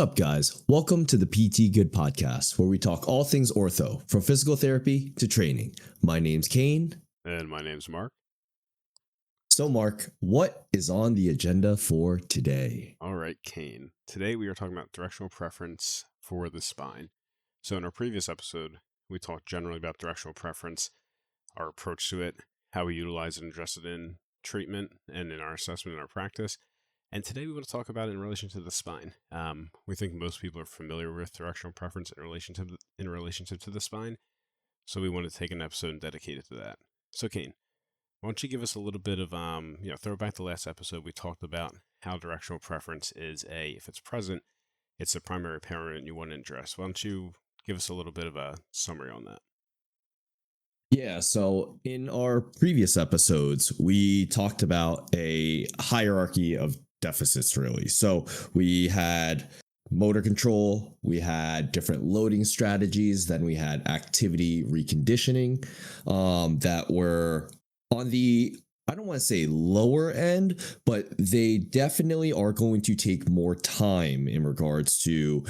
up, guys? Welcome to the PT Good Podcast, where we talk all things ortho, from physical therapy to training. My name's Kane. And my name's Mark. So, Mark, what is on the agenda for today? All right, Kane. Today we are talking about directional preference for the spine. So in our previous episode, we talked generally about directional preference, our approach to it, how we utilize it and address it in treatment and in our assessment and our practice. And today we want to talk about it in relation to the spine. We think most people are familiar with directional preference in relationship to the spine. So we want to take an episode and dedicate it to that. So Kane, why don't you give us a little bit of, throw back the last episode, we talked about how directional preference is if it's present, it's the primary impairment you want to address. Why don't you give us a little bit of a summary on that? Yeah, so in our previous episodes, we talked about a hierarchy of deficits, really. So we had motor control, we had different loading strategies, then we had activity reconditioning that were on the, I don't want to say lower end, but they definitely are going to take more time in regards to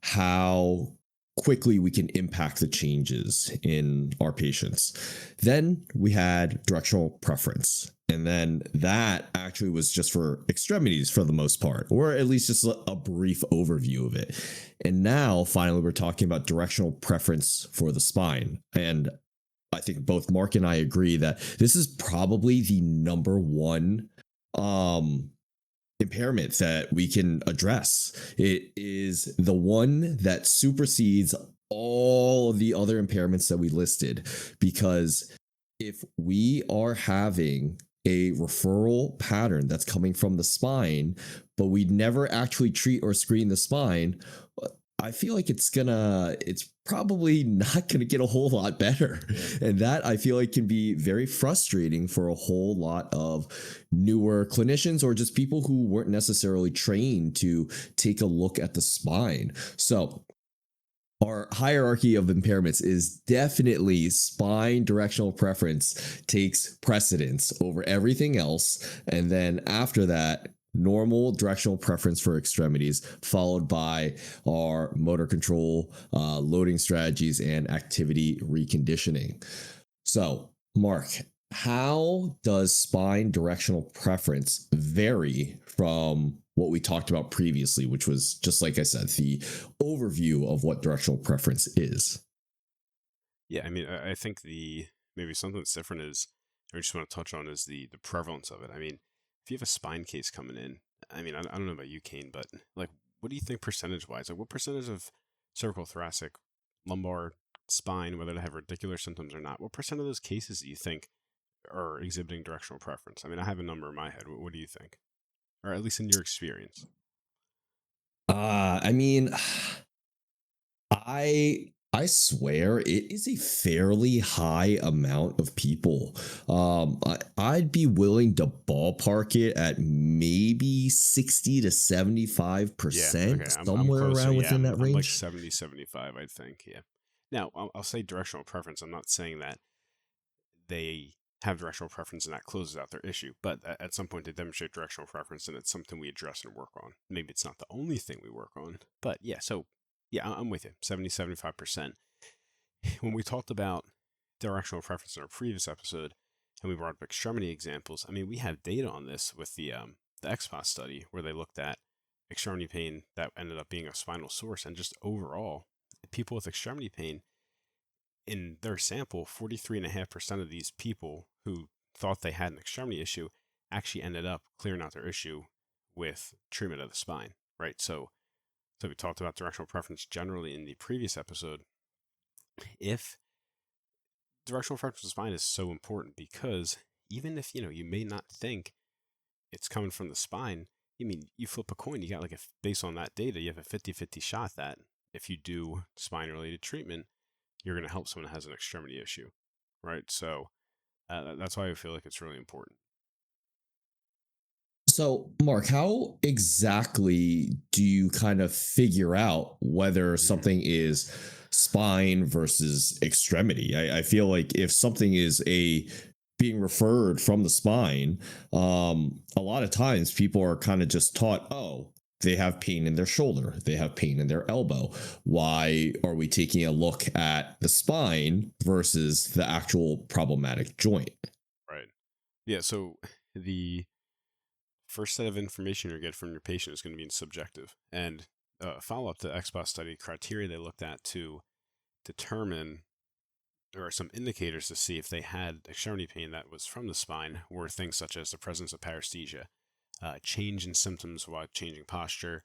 how quickly we can impact the changes in our patients. Then we had directional preference. And then that actually was just for extremities for the most part, or at least just a brief overview of it. And now finally, we're talking about directional preference for the spine. And I think both Mark and I agree that this is probably the number one impairment that we can address. It is the one that supersedes all of the other impairments that we listed, because if we are having a referral pattern that's coming from the spine, but we never actually treat or screen the spine, I feel like it's probably not gonna get a whole lot better. And that I feel like can be very frustrating for a whole lot of newer clinicians or just people who weren't necessarily trained to take a look at the spine. So our hierarchy of impairments is definitely spine directional preference takes precedence over everything else. And then after that, normal directional preference for extremities, followed by our motor control, loading strategies, and activity reconditioning. So, Mark, how does spine directional preference vary from what we talked about previously, which was, just like I said, the overview of what directional preference is? Yeah, I mean, I think maybe something that's different is, or I just want to touch on, is the prevalence of it. I mean, if you have a spine case coming in, I mean, I don't know about you, Kane, but like, what do you think percentage-wise? Like, what percentage of cervical, thoracic, lumbar, spine, whether they have radicular symptoms or not, what percent of those cases do you think are exhibiting directional preference? I mean, I have a number in my head. What do you think? Or at least in your experience? I mean, I swear it is a fairly high amount of people. I'd be willing to ballpark it at maybe 60 to Yeah, 75%, okay, I'm somewhere closer. around Yeah, within that I'm like range. 70, 75, I think. Yeah. Now, I'll say directional preference. I'm not saying that they have directional preference and that closes out their issue, but at some point they demonstrate directional preference and it's something we address and work on. Maybe it's not the only thing we work on, but yeah, so yeah, I'm with you. 70, 75%. When we talked about directional preference in our previous episode and we brought up extremity examples, I mean, we have data on this with the XPOS study where they looked at extremity pain that ended up being a spinal source, and just overall, people with extremity pain in their sample, 43.5% of these people who thought they had an extremity issue actually ended up clearing out their issue with treatment of the spine, right? So we talked about directional preference generally in the previous episode. If directional preference of the spine is so important, because even if you may not think it's coming from the spine, I mean, you flip a coin, you got like based on that data, you have a 50-50 shot that if you do spine related treatment, you're going to help someone that has an extremity issue, right? So that's why I feel like it's really important. So, Mark, how exactly do you kind of figure out whether Mm-hmm. something is spine versus extremity? I feel like if something is being referred from the spine, a lot of times people are kind of just taught, oh, they have pain in their shoulder, they have pain in their elbow. Why are we taking a look at the spine versus the actual problematic joint? Right. Yeah. So the first set of information you get from your patient is going to be subjective. And follow up to the XBOS study criteria they looked at to determine there are some indicators to see if they had extremity pain that was from the spine were things such as the presence of paresthesia, change in symptoms while changing posture,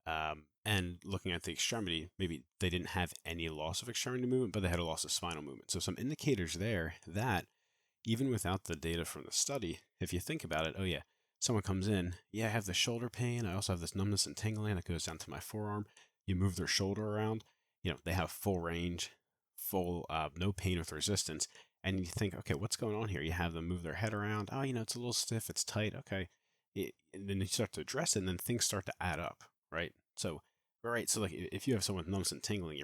and looking at the extremity, maybe they didn't have any loss of extremity movement, but they had a loss of spinal movement. So some indicators there that even without the data from the study, if you think about it, oh yeah, someone comes in, yeah, I have the shoulder pain. I also have this numbness and tingling that goes down to my forearm. You move their shoulder around, they have full range, full no pain with resistance. And you think, okay, what's going on here? You have them move their head around. Oh, it's a little stiff, it's tight. Okay. And then you start to address it, and then things start to add up, right? So, right. So, like, if you have someone with numbness and tingling,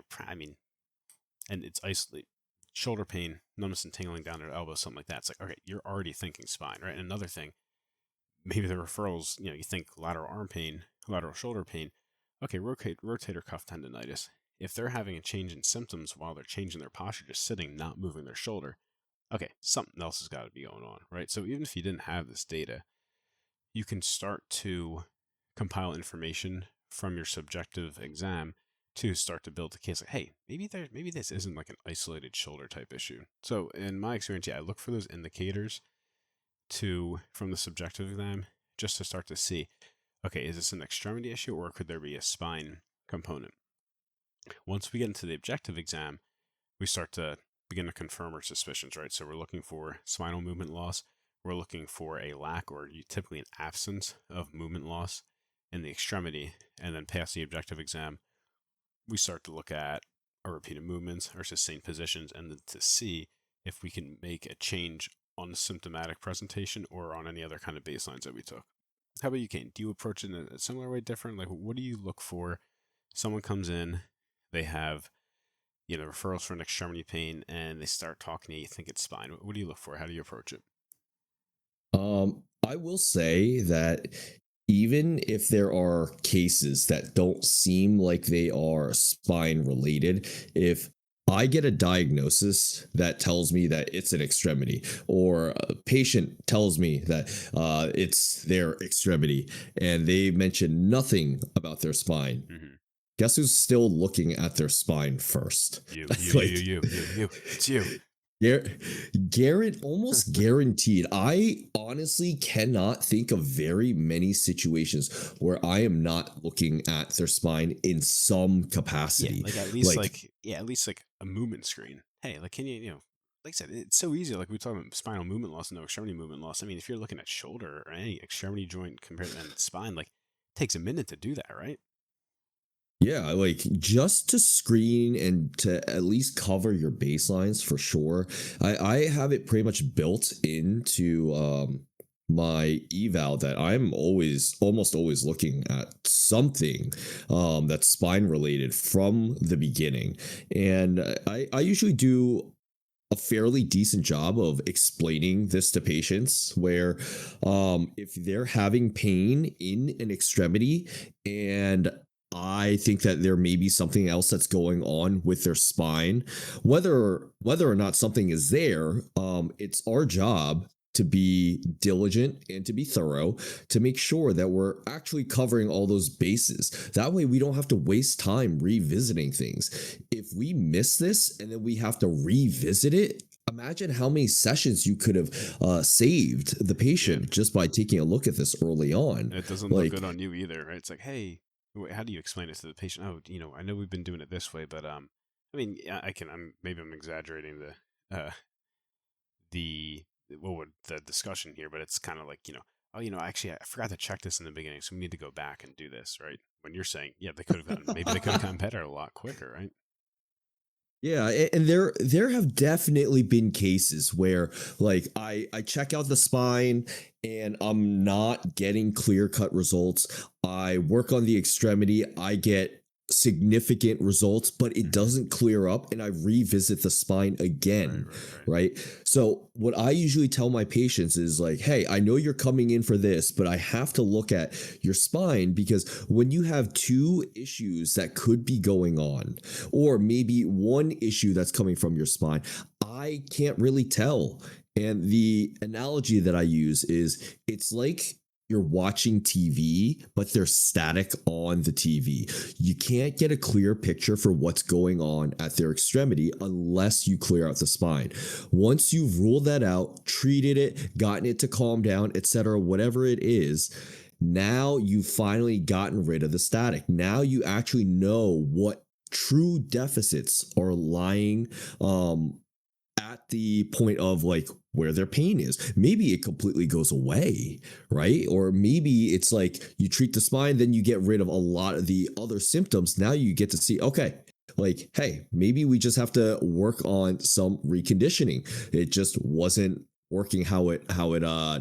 and it's isolated shoulder pain, numbness and tingling down their elbow, something like that. It's like, okay, you're already thinking spine, right? And another thing, maybe the referrals, you think lateral arm pain, lateral shoulder pain. Okay, rotator cuff tendonitis. If they're having a change in symptoms while they're changing their posture, just sitting, not moving their shoulder, okay, something else has got to be going on, right? So even if you didn't have this data, you can start to compile information from your subjective exam to start to build a case like, hey, maybe this isn't like an isolated shoulder type issue. So in my experience, yeah, I look for those indicators from the subjective exam just to start to see, okay, is this an extremity issue or could there be a spine component? Once we get into the objective exam, we start to begin to confirm our suspicions, right? So we're looking for spinal movement loss. We're looking for a lack or typically an absence of movement loss in the extremity. And then past the objective exam, we start to look at our repeated movements, our sustained positions, and then to see if we can make a change on the symptomatic presentation or on any other kind of baselines that we took. How about you, Kane? Do you approach it in a similar way, different? Like, what do you look for? Someone comes in, they have referrals for an extremity pain, and they start talking to you, you think it's spine. What do you look for? How do you approach it? I will say that even if there are cases that don't seem like they are spine related, if I get a diagnosis that tells me that it's an extremity, or a patient tells me that it's their extremity, and they mention nothing about their spine, Mm-hmm. guess who's still looking at their spine first? You, you, you, Like, you, you, you. It's you. Garrett, almost guaranteed. I honestly cannot think of very many situations where I am not looking at their spine in some Yeah, capacity. like at least Like, like yeah, at least like a movement screen. Hey, like can you like I said, it's so easy. Like we talk about spinal movement loss, no extremity movement loss. I mean, if you're looking at shoulder or any extremity joint compared to spine, like it takes a minute to do that, right? yeah, like just to screen and to at least cover your baselines for sure. I have it pretty much built into my eval that I'm almost always looking at something that's spine related from the beginning. And I usually do a fairly decent job of explaining this to patients where if they're having pain in an extremity and I think that there may be something else that's going on with their spine, whether or not something is there, it's our job to be diligent and to be thorough to make sure that we're actually covering all those bases. That way we don't have to waste time revisiting things. If we miss this and then we have to revisit it, imagine how many sessions you could have saved the Yeah, patient just by taking a look at this early on. and it doesn't look good Like, on you either, right? It's like, hey, how do you explain it to the patient? Oh, I know we've been doing it this way, but I mean, yeah, I can. Maybe I'm exaggerating the the discussion here, but it's kind of like oh, actually, I forgot to check this in the beginning, so we need to go back and do this, right? When you're saying, yeah, maybe they could have gotten better a lot quicker, right? yeah, and there have definitely been cases where like I check out the spine and I'm not getting clear cut results. I work on the extremity, I get significant results, but it Hmm. doesn't clear up, and I revisit the spine Right, again, right, right. right? So what I usually tell my patients is like, hey, I know you're coming in for this, but I have to look at your spine, because when you have two issues that could be going on, or maybe one issue that's coming from your spine, I can't really tell. And the analogy that I use is, it's like you're watching TV, but there's static on the TV. You can't get a clear picture for what's going on at their extremity unless you clear out the spine. Once you've ruled that out, treated it, gotten it to calm down, etc., whatever it is, now you've finally gotten rid of the static. Now you actually know what true deficits are lying at the point of like where their pain is. Maybe it completely goes away, right? Or maybe it's like you treat the spine, then you get rid of a lot of the other symptoms. Now you get to see, okay, like, hey, maybe we just have to work on some reconditioning. It just wasn't working how it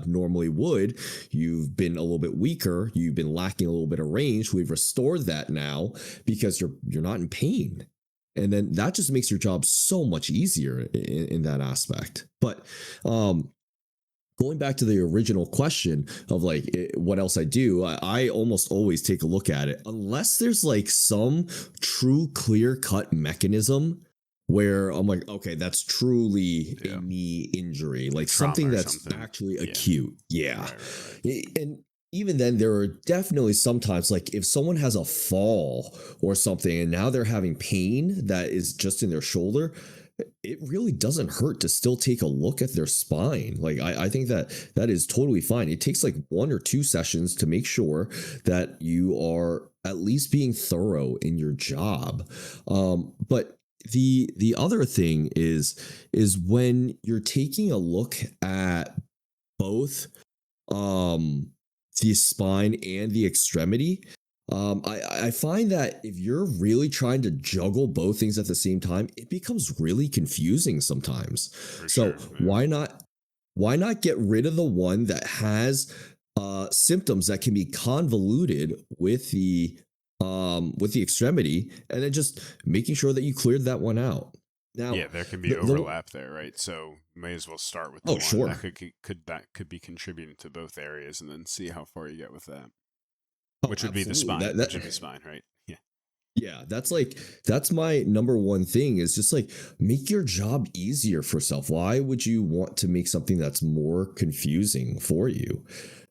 normally would. You've been a little bit weaker, you've been lacking a little bit of range. We've restored that now because you're not in pain, and then that just makes your job so much easier in that aspect. But um going back to the original question of like what else I do, I almost always take a look at it unless there's like some true clear cut mechanism where I'm like, okay, that's truly a Yeah. knee injury, Like like trauma something or that's something. actually Yeah. acute. Yeah. Right, right, right. And even then, there are definitely sometimes, like if someone has a fall or something and now they're having pain that is just in their shoulder, it really doesn't hurt to still take a look at their spine. Like I think that that is totally fine. It takes like 1 or 2 sessions to make sure that you are at least being thorough in your job. But the other thing is when you're taking a look at both um the spine and the extremity, I find that if you're really trying to juggle both things at the same time, it becomes really confusing sometimes. For So sure. Yeah. why not get rid of the one that has symptoms that can be convoluted with the extremity, and then just making sure that you cleared that one out. Now, Yeah, there can be the overlap there, right? So may as well start with the oh, one that sure. could be contributing to both areas, and then see how far you get with that. Oh, Which would be the absolutely. spine. That Which that would be spine, right? Yeah. Yeah, that's my number one thing, is just like make your job easier for self. Why would you want to make something that's more confusing for you?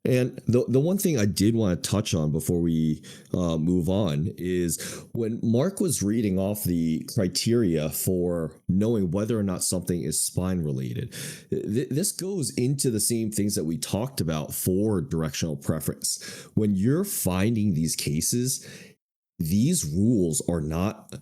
And the one thing I did want to touch on before we move on is when Mark was reading off the criteria for knowing whether or not something is spine related. This goes into the same things that we talked about for directional preference. When you're finding these cases, these rules are not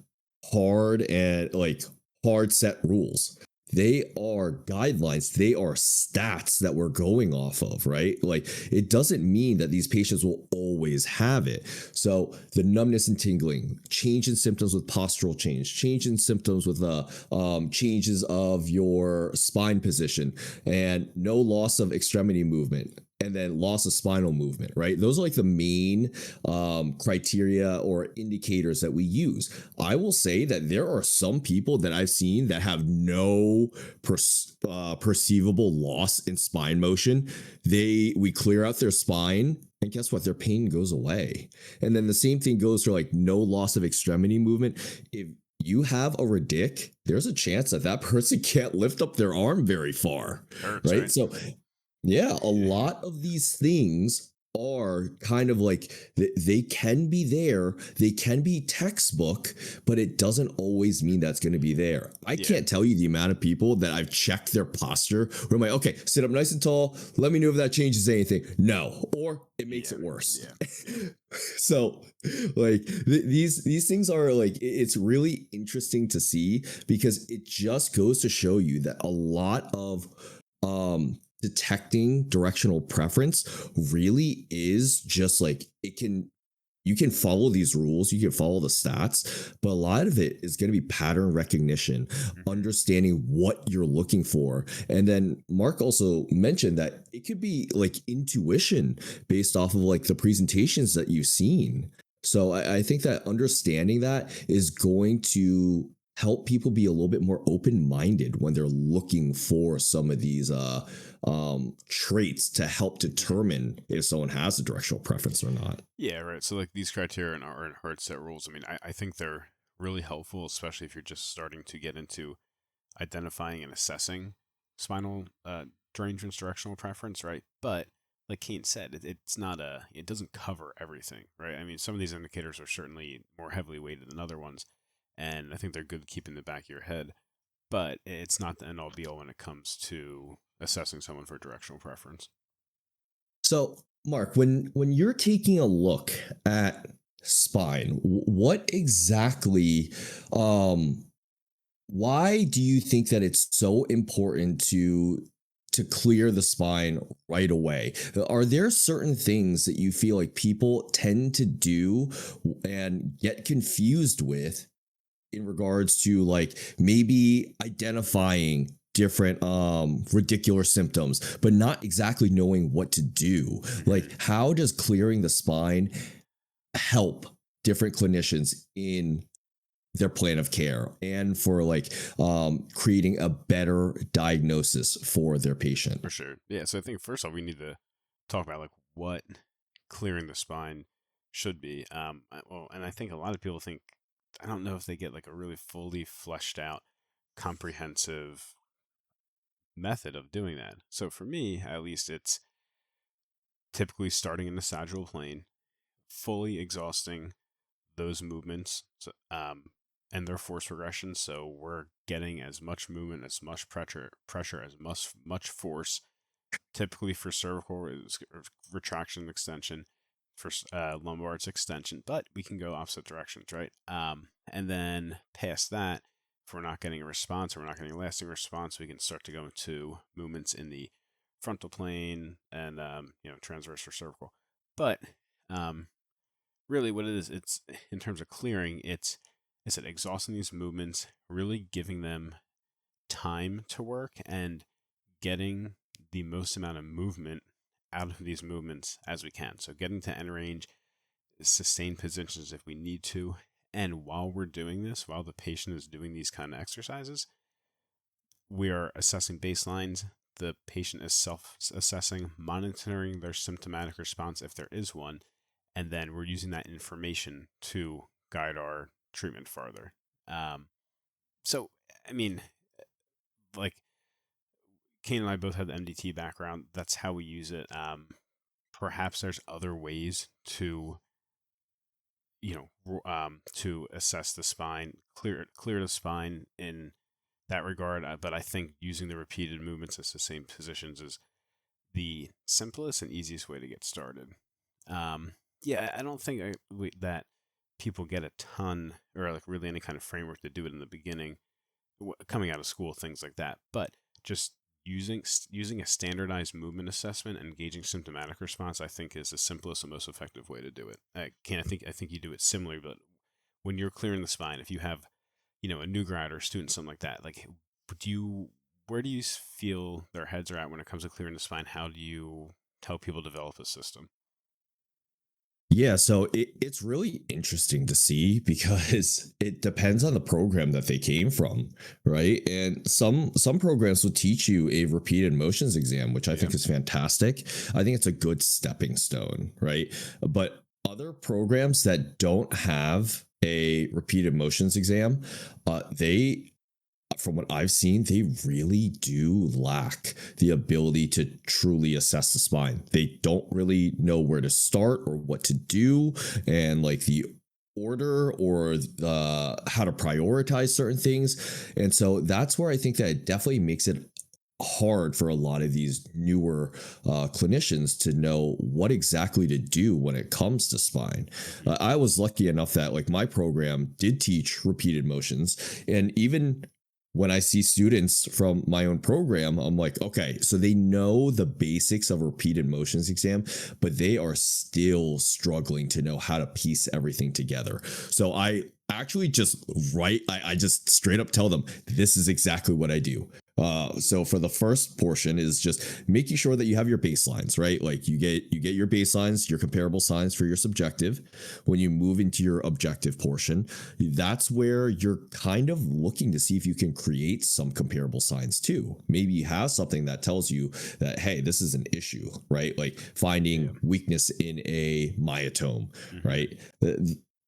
hard and like hard set rules. They are guidelines, they are stats that we're going off of, right? Like it doesn't mean that these patients will always have it. So the numbness and tingling, change in symptoms with postural change in symptoms with changes of your spine position, and no loss of extremity movement, and then loss of spinal movement, right? Those are like the main criteria or indicators that we use. I will say that there are some people that I've seen that have no perceivable loss in spine motion. We clear out their spine, and guess what? Their pain goes away. And then the same thing goes for like no loss of extremity movement. If you have a radic, there's a chance that that person can't lift up their arm very far, Hurts, right? right? So yeah, a Yeah. lot of these things are kind of like they can be there, they can be textbook, but it doesn't always mean that's going to be there. I Yeah. can't tell you the amount of people that I've checked their posture where I'm like, okay, sit up nice and tall, let me know if that changes anything. No, or it makes Yeah. it worse. Yeah. Yeah. So like these things are like it's really interesting to see, because it just goes to show you that a lot of detecting directional preference really is just like it can you can follow these rules, you can follow the stats, but a lot of it is going to be pattern recognition, Hmm. understanding what you're looking for. And then Mark also mentioned that it could be like intuition based off of like the presentations that you've seen. So I think that understanding that is going to help people be a little bit more open-minded when they're looking for some of these traits to help Mhm. determine if someone has a directional preference or not. Yeah, right. So like these criteria aren't hard set rules. I mean, I think they're really helpful, especially if you're just starting to get into identifying and assessing spinal derangement's directional preference, right? But like Kane said, it's not it doesn't cover everything, right? I mean, some of these indicators are certainly more heavily weighted than other ones, and I think they're good to keep in the back of your head. But it's not the end all be all when it comes to assessing someone for directional preference. So, Mark, when you're taking a look at spine, what exactly um why do you think that it's so important to clear the spine right away? Are there certain things that you feel like people tend to do and get confused with in regards to like maybe identifying different radicular symptoms but not exactly knowing what to do? Hmm. Like how does clearing the spine help different clinicians in their plan of care and for like creating a better diagnosis for their patient? For sure. Yeah. So I think first off, we need to talk about like what clearing the spine should be. Well, and I think a lot of people think I don't know if they get like a really fully fleshed out, comprehensive method of doing that. So for me, at least, it's typically starting in the sagittal plane, fully exhausting those movements, and their force regression. So we're getting as much movement, as much pressure, as much force. Typically for cervical is retraction and extension, for lumbar it's extension, but we can go opposite directions, right? And then past that, if we're not getting a response or we're not getting a lasting response, we can start to go into movements in the frontal plane and transverse or cervical. But um, really, what it is, it's in terms of clearing, it's exhausting these movements, really giving them time to work and getting the most amount of movement out of these movements as we can. So getting to end range, sustain positions if we need to. And while we're doing this, while the patient is doing these kind of exercises, we are assessing baselines. The patient is self assessing, monitoring their symptomatic response if there is one, and then we're using that information to guide our treatment farther. Um, so, I mean, like Kane and I both have the MDT background. That's how we use it. Perhaps there's other ways to to assess the spine, clear the spine in that regard. But I think using the repeated movements as the same positions is the simplest and easiest way to get started. Um, yeah, I don't think that people get a ton or like really any kind of framework to do it in the beginning, coming out of school, things like that. But just using a standardized movement assessment and gauging symptomatic response, I think, is the simplest and most effective way to do it. I think you do it similarly, but when you're clearing the spine, if you have a new grad or a student, something like that, like do you where do you feel their heads are at when it comes to clearing the spine? How do you help people develop a system? Yeah, so it's really interesting to see because it depends on the program that they came from, right? And some programs will teach you a repeated motions exam, which I Yeah. think is fantastic. I think it's a good stepping stone, right? But other programs that don't have a repeated motions exam, they from what I've seen, they really do lack the ability to truly assess the spine. They don't really know where to start or what to do, and like the order or how to prioritize certain things. And so that's where I think that it definitely makes it hard for a lot of these newer clinicians to know what exactly to do when it comes to spine. Hmm. I was lucky enough that like my program did teach repeated motions, and even when I see students from my own program, I'm like, okay, so they know the basics of a repeated motions exam, but they are still struggling to know how to piece everything together. So I actually just I just straight up tell them this is exactly what I do. So for the first portion is just making sure that you have your baselines, right? Like you get your baselines, your comparable signs for your subjective. When you move into your objective portion, that's where you're kind of looking to see if you can create some comparable signs too. Maybe you have something that tells you that, hey, this is an issue, right? Like Yeah. finding weakness in a myotome, Hmm. right?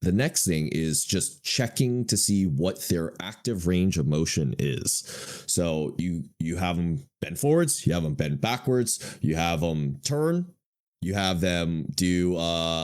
The next thing is just checking to see what their active range of motion is. So you have them bend forwards, you have them bend backwards, you have them turn, you have them do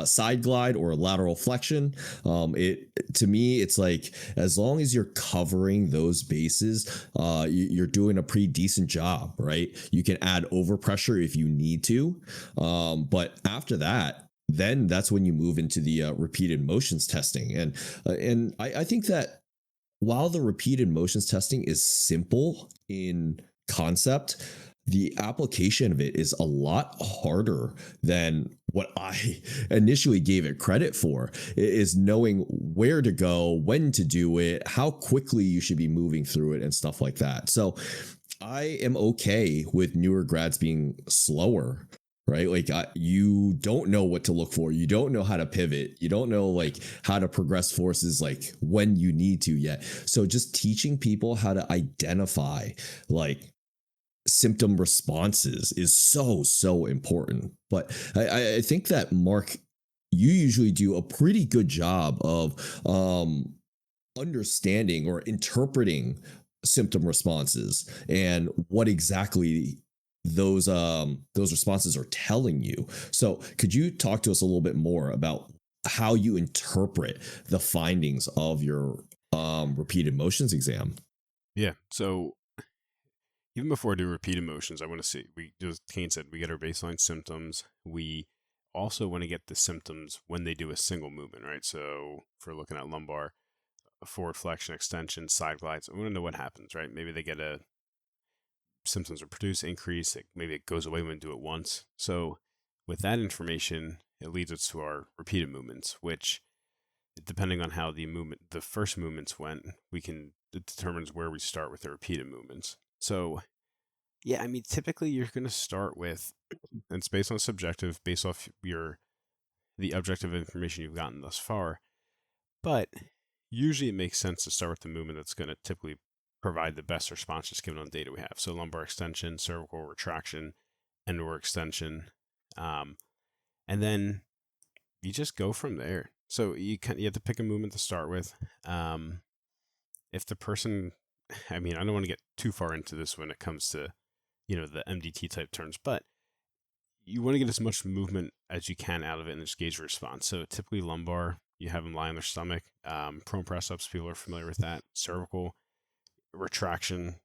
side glide or lateral flexion. It to me, it's like as long as you're covering those bases, you're doing a pretty decent job, right? You can add overpressure if you need to, but after that, then that's when you move into the repeated motions testing, and I think that while the repeated motions testing is simple in concept, the application of it is a lot harder than what I initially gave it credit for. Is knowing where to go, when to do it, how quickly you should be moving through it, and stuff like that. So I am okay with newer grads being slower, right? Like you don't know what to look for. You don't know how to pivot. You don't know like how to progress forces like when you need to yet. So just teaching people how to identify like symptom responses is so important. But I think that Mark, you usually do a pretty good job of understanding or interpreting symptom responses and what exactly those responses are telling you. So could you talk to us a little bit more about how you interpret the findings of your repeated motions exam? Yeah. So even before I do repeat emotions, I want to see, we, as Kane said, we get our baseline symptoms. We also want to get the symptoms when they do a single movement, right? So if we're looking at lumbar, a forward flexion, extension, side glides, I want to know what happens, right? Maybe they get a symptoms are produced, increase, maybe it goes away when we do it once. So with that information, it leads us to our repeated movements, which depending on how the first movements went, it determines where we start with the repeated movements. So yeah, I mean, typically you're going to start with, and it's based on subjective, based off the objective information you've gotten thus far. But usually it makes sense to start with the movement that's going to typically provide the best response just given on the data we have. So lumbar extension, cervical retraction, and/or extension, um, and then you just go from there. So you have to pick a movement to start with. Um, if the person, I mean, I don't want to get too far into this when it comes to the MDT type terms, but you want to get as much movement as you can out of it and just gauge response. So typically lumbar, you have them lie on their stomach. Prone press ups, people are familiar with that. Cervical retraction,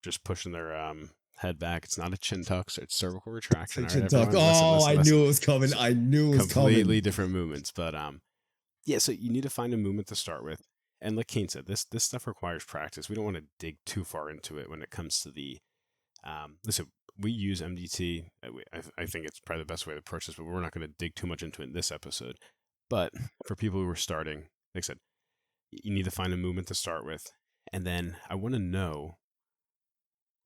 just pushing their head back. It's not a chin tuck, so it's cervical retraction. All right, Tuck. everyone, listen, Oh, listen, I listen. knew it was coming. So I knew it was completely coming. different movements, but yeah. So you need to find a movement to start with. And like Kane said, this stuff requires practice. We don't want to dig too far into it when it comes to the listen, we use MDT. I think it's probably the best way to approach this, but we're not going to dig too much into it in this episode. But for people who are starting, like I said, you need to find a movement to start with. And then I want to know,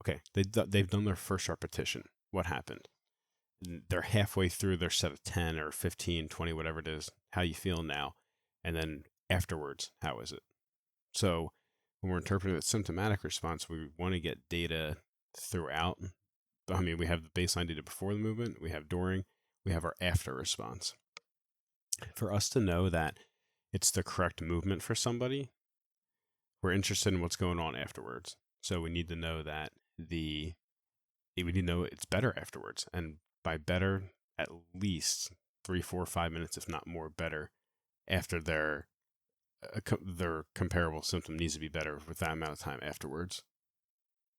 okay, they've done their first repetition. What happened? They're halfway through their set of 10 or 15, 20, whatever it is. How you feel now? And then afterwards, how is it? So when we're interpreting the symptomatic response, we want to get data throughout. I mean, we have the baseline data before the movement, we have during, we have our after response. For us to know that it's the correct movement for somebody, we're interested in what's going on afterwards. So we need to know that we need to know it's better afterwards. And by better, at least 3, 4, 5 minutes, if not more, better after their comparable symptom needs to be better with that amount of time afterwards.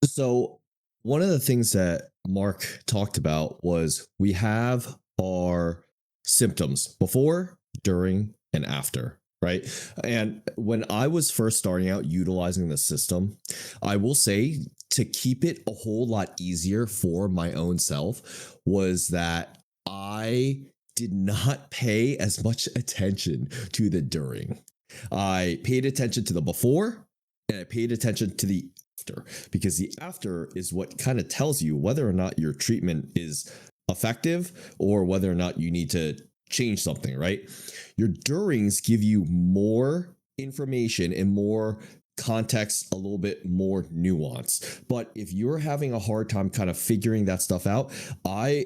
So one of the things that Mark talked about was we have our symptoms before, during, and after, right? And when I was first starting out utilizing the system, I will say to keep it a whole lot easier for my own self was that I did not pay as much attention to the during. I paid attention to the before and I paid attention to the after, because the after is what kind of tells you whether or not your treatment is effective or whether or not you need to change something, right? Your durings give you more information and more context, a little bit more nuance. But if you're having a hard time kind of figuring that stuff out, I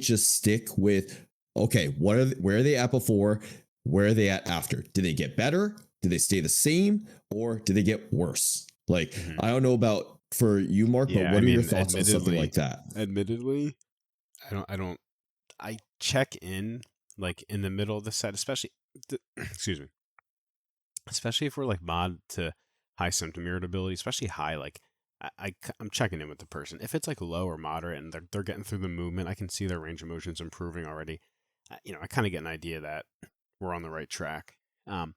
just stick with, okay, where are they at before? Where are they at after? Did they get better? Did they stay the same? Or did they get worse? Like, Hmm. I don't know about for you, Mark, but Yeah, I what are your mean, thoughts on something like that? admittedly, I check in like in the middle of the set, especially, excuse me, especially if we're like mod to high symptom irritability, especially high, like I'm checking in with the person. If it's like low or moderate and they're getting through the movement, I can see their range of motion's improving already. I kind of get an idea that we're on the right track. Um,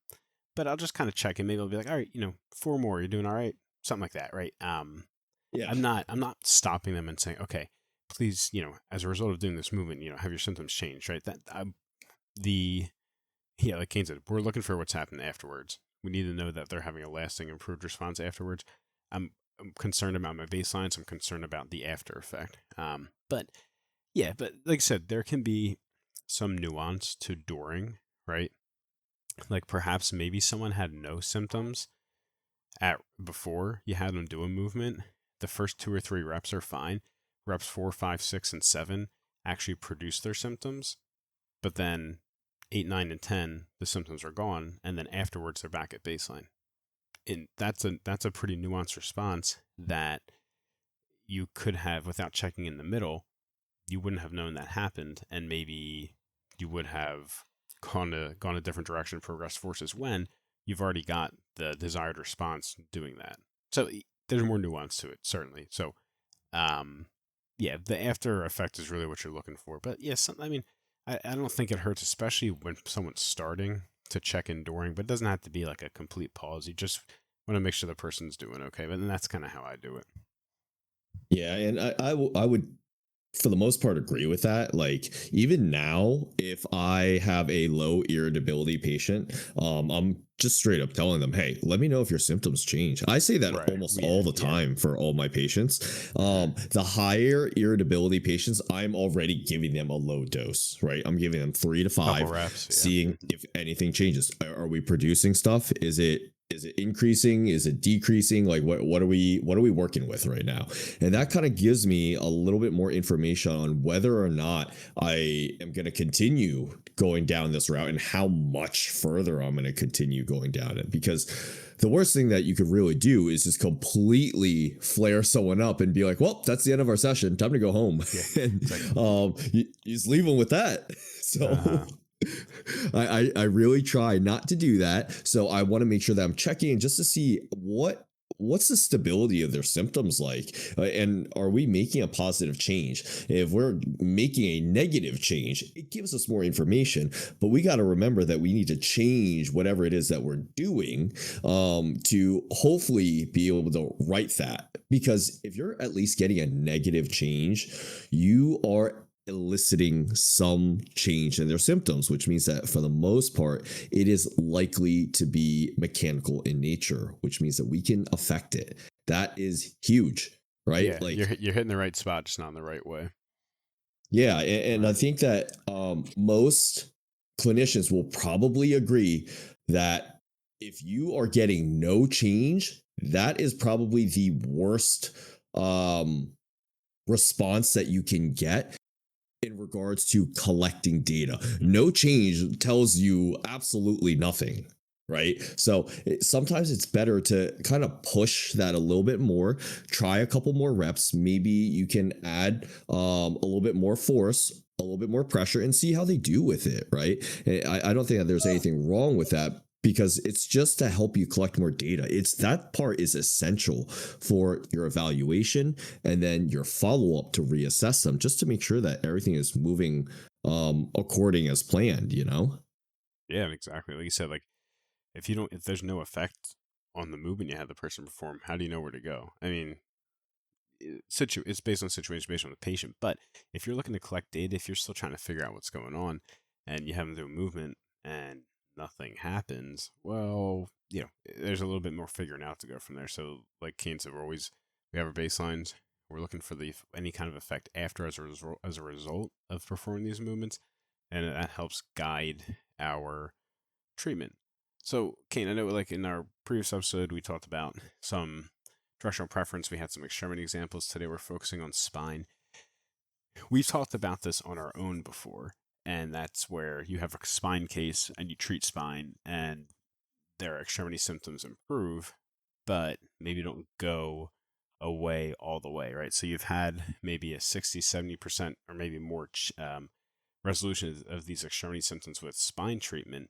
but I'll just kind of check in. Maybe I'll be like, all right, 4 more, you're doing all right, something like that, right? Yeah. I'm not stopping them and saying, okay, please, as a result of doing this movement, have your symptoms changed, right? The Yeah, like Kane said, we're looking for what's happened afterwards. We need to know that they're having a lasting improved response afterwards. I'm concerned about my baselines. I'm concerned about the after effect. But yeah, but like I said, there can be some nuance to during, right? Like perhaps maybe someone had no symptoms at before you had them do a movement. The first 2 or 3 reps are fine. Reps 4, 5, 6, and 7 actually produce their symptoms, but then 8, 9, and 10, the symptoms are gone, and then afterwards they're back at baseline. And that's a pretty nuanced response that you could have without checking in the middle. You wouldn't have known that happened, and maybe you would have gone a different direction, progressed forces when you've already got the desired response doing that. So there's more nuance to it, certainly. So um, yeah, the after effect is really what you're looking for. But yes, I mean, I don't think it hurts, especially when someone's starting to check in during, but it doesn't have to be like a complete pause. You just want to make sure the person's doing okay. But then that's kind of how I do it. Yeah, and I would for the most part agree with that. Like even now, if I have a low irritability patient, I'm just straight up telling them, hey, let me know if your symptoms change. I say that Right. almost Yeah. all the Yeah. time for all my patients. Hmm. The higher irritability patients, I'm already giving them a low dose, right? I'm giving them three to Couple five, reps. Yeah. seeing if anything changes. Are we producing stuff? Is it increasing? Is it decreasing? Like what are we working with right now? And that kind of gives me a little bit more information on whether or not I am going to continue going down this route and how much further I'm going to continue going down it. Because the worst thing that you could really do is just completely flare someone up and be like, well, that's the end of our session. Time to go home. Yeah. And It's like, you just leave them with that. uh So huh. I really try not to do that. So I want to make sure that I'm checking in just to see what's the stability of their symptoms like, and are we making a positive change? If we're making a negative change, it gives us more information, but we got to remember that we need to change whatever it is that we're doing, to hopefully be able to right that. Because if you're at least getting a negative change, you are eliciting some change in their symptoms, which means that for the most part, it is likely to be mechanical in nature, which means that we can affect it. That is huge, right? Yeah. Like, You're hitting the right spot, just not in the right way. yeah. And I Right. think that most clinicians will probably agree that if you are getting no change, that is probably the worst um, response that you can get in regards to collecting data. Hmm. No change tells you absolutely nothing, right? So sometimes it's better to kind of push that a little bit more, try a couple more reps. Maybe you can add a little bit more force, a little bit more pressure, and see how they do with it, right? I don't think that there's anything wrong with that, because it's just to help you collect more data. It's that part is essential for your evaluation and then your follow up to reassess them, just to make sure that everything is moving according as planned, you know? Yeah, exactly. Like you said, like if there's no effect on the movement you had the person perform, how do you know where to go? I mean, it's based on situation, based on the patient. But if you're looking to collect data, if you're still trying to figure out what's going on, and you have them do a movement and nothing happens, well, there's a little bit more figuring out to go from there. So, like Kane said, we have our baselines. We're looking for any kind of effect after as a result of performing these movements, and that helps guide our treatment. So, Kane, I know like in our previous episode we talked about some directional preference. We had some extremity examples. Today we're focusing on spine. We've talked about this on our own before, and that's where you have a spine case and you treat spine, and their extremity symptoms improve, but maybe don't go away all the way, right? So you've had maybe a 60, 70%, or maybe more resolution of these extremity symptoms with spine treatment,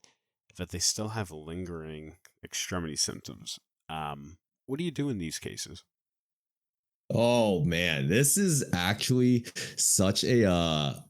but they still have lingering extremity symptoms. What do you do in these cases? Oh man, this is actually such a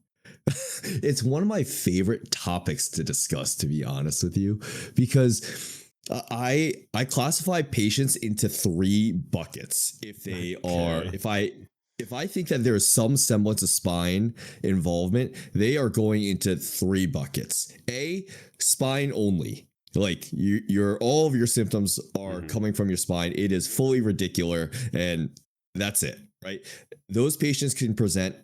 it's one of my favorite topics to discuss, to be honest with you, because I classify patients into three buckets. If they are Okay. if I think that there is some semblance of spine involvement, they are going into three buckets. A, spine only. Like your all of your symptoms are Hmm. coming from your spine. It is fully radicular, and that's it, right? Those patients can present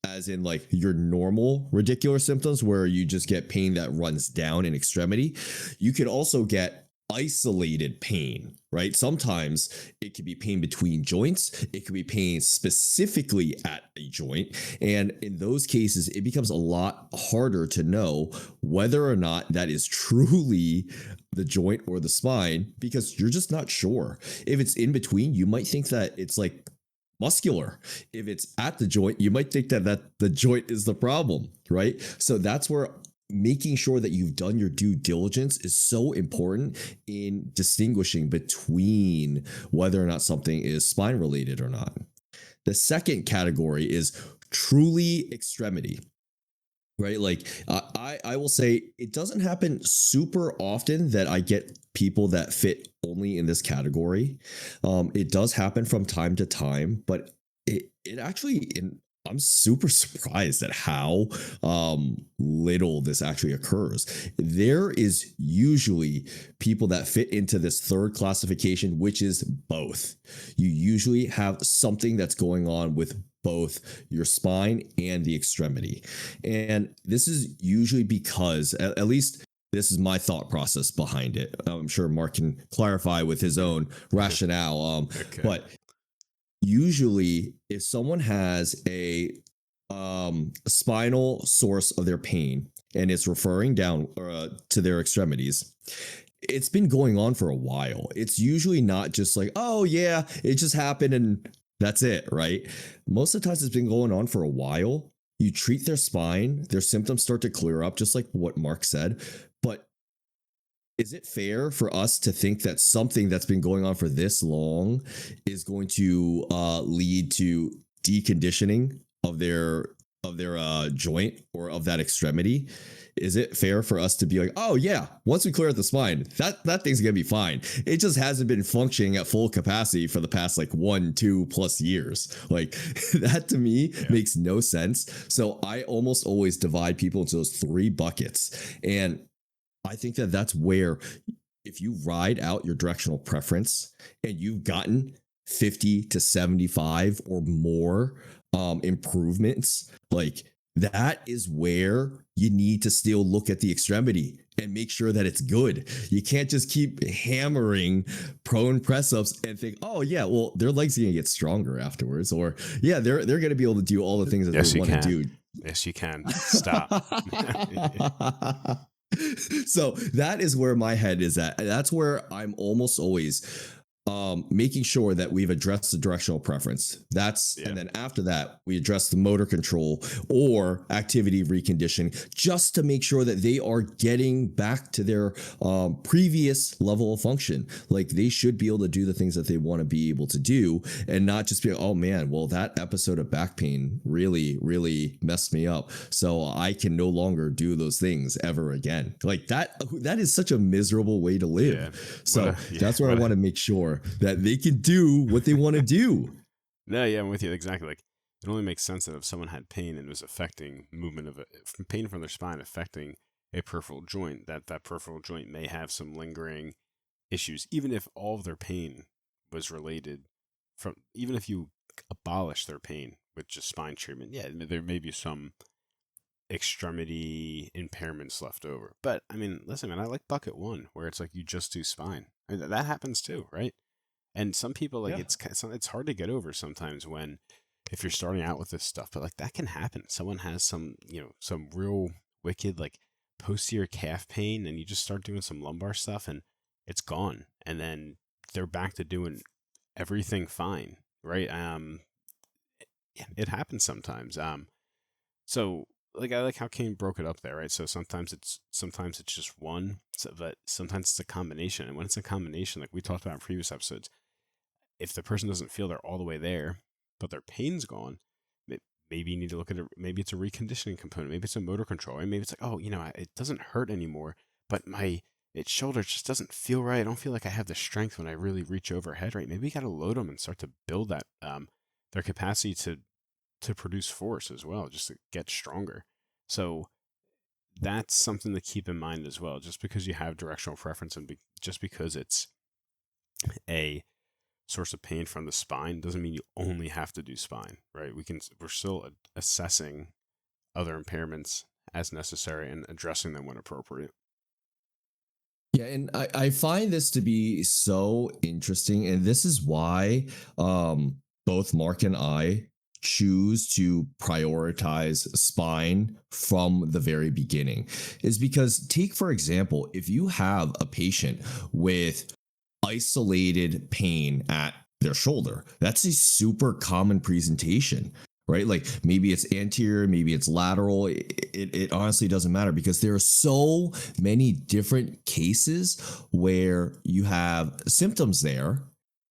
as in like your normal radicular symptoms where you just get pain that runs down in extremity. You could also get isolated pain, right? Sometimes it could be pain between joints, it could be pain specifically at a joint. And in those cases, it becomes a lot harder to know whether or not that is truly the joint or the spine because you're just not sure. If it's in between, you might think that it's like muscular. If it's at the joint, you might think that the joint is the problem, right? So that's where making sure that you've done your due diligence is so important in distinguishing between whether or not something is spine related or not. The second category is truly extremity, right? Like I will say it doesn't happen super often that I get people that fit only in this category. It does happen from time to time, but it actually I'm super surprised at how little this actually occurs. There is usually people that fit into this third classification, which is both. You usually have something that's going on with both your spine and the extremity. And this is usually because, at least this is my thought process behind it. I'm sure Mark can clarify with his own rationale. Okay. But usually, if someone has a spinal source of their pain and it's referring down to their extremities, it's been going on for a while. It's usually not just like, oh yeah, it just happened and that's it, right? Most of the times it's been going on for a while. You treat their spine, their symptoms start to clear up, just like what Mark said. But is it fair for us to think that something that's been going on for this long is going to lead to deconditioning of their joint or of that extremity? Is it fair for us to be like, oh yeah, once we clear out the spine, that thing's gonna be fine? It just hasn't been functioning at full capacity for the past like 1, 2+ years. Like that to me Yeah. makes no sense. So I almost always divide people into those three buckets, and I think that that's where if you ride out your directional preference and you've gotten 50 to 75 or more improvements, like that is where you need to still look at the extremity and make sure that it's good. You can't just keep hammering prone press ups and think, oh yeah, well their legs are gonna get stronger afterwards, or yeah, they're gonna be able to do all the things that they Yes, you want to can. do. Yes, you can. Stop. So that is where my head is at. That's where I'm almost always making sure that we've addressed the directional preference. Yeah. And then after that, we address the motor control or activity reconditioning just to make sure that they are getting back to their previous level of function. Like they should be able to do the things that they want to be able to do and not just be like, oh man, well, that episode of back pain really, really messed me up. So I can no longer do those things ever again. Like that is such a miserable way to Yeah. live. What So a yeah. that's where I What want a to make sure that they can do what they want to do. no. Yeah, I'm with you exactly. Like it only makes sense that if someone had pain and was affecting movement of it, pain from their spine affecting a peripheral joint, that peripheral joint may have some lingering issues, even if all of their pain was related from, even if you abolish their pain with just spine treatment, yeah, there may be some extremity impairments left over. But I mean, listen, man, I like bucket one where it's like you just do spine. I mean, that happens too, right? And some people like Yeah. it's hard to get over sometimes when if you're starting out with this stuff, but like that can happen. Someone has some, some real wicked like posterior calf pain and you just start doing some lumbar stuff and it's gone. And then they're back to doing everything fine, right? Yeah, it happens sometimes. So like I like how Kane broke it up there, right? So sometimes it's just one, but sometimes it's a combination. And when it's a combination, like we talked about in previous episodes, if the person doesn't feel they're all the way there, but their pain's gone, maybe you need to look at it. Maybe it's a reconditioning component. Maybe it's a motor control. Right? Maybe it's like, oh, it doesn't hurt anymore, but its shoulder just doesn't feel right. I don't feel like I have the strength when I really reach overhead. Right? Maybe you got to load them and start to build that their capacity to produce force as well, just to get stronger. So that's something to keep in mind as well. Just because you have directional preference and just because it's a source of pain from the spine doesn't mean you only have to do spine, right? We're still assessing other impairments as necessary and addressing them when appropriate. Yeah, and I find this to be so interesting. And this is why both Mark and I choose to prioritize spine from the very beginning. Is because, take for example, if you have a patient with isolated pain at their shoulder, that's a super common presentation, right? Like maybe it's anterior, maybe it's lateral. It honestly doesn't matter because there are so many different cases where you have symptoms there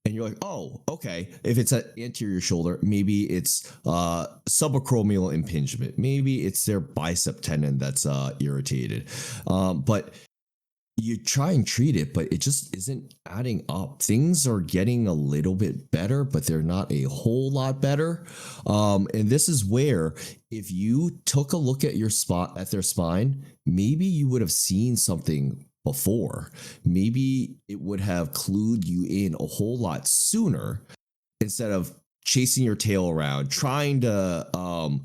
and you're like, oh, okay. If it's an anterior shoulder, maybe it's subacromial impingement. Maybe it's their bicep tendon that's irritated. But you try and treat it, but it just isn't adding up. Things are getting a little bit better, but they're not a whole lot better. And this is where, if you took a look at your spot at their spine, maybe you would have seen something before. Maybe it would have clued you in a whole lot sooner instead of chasing your tail around, trying to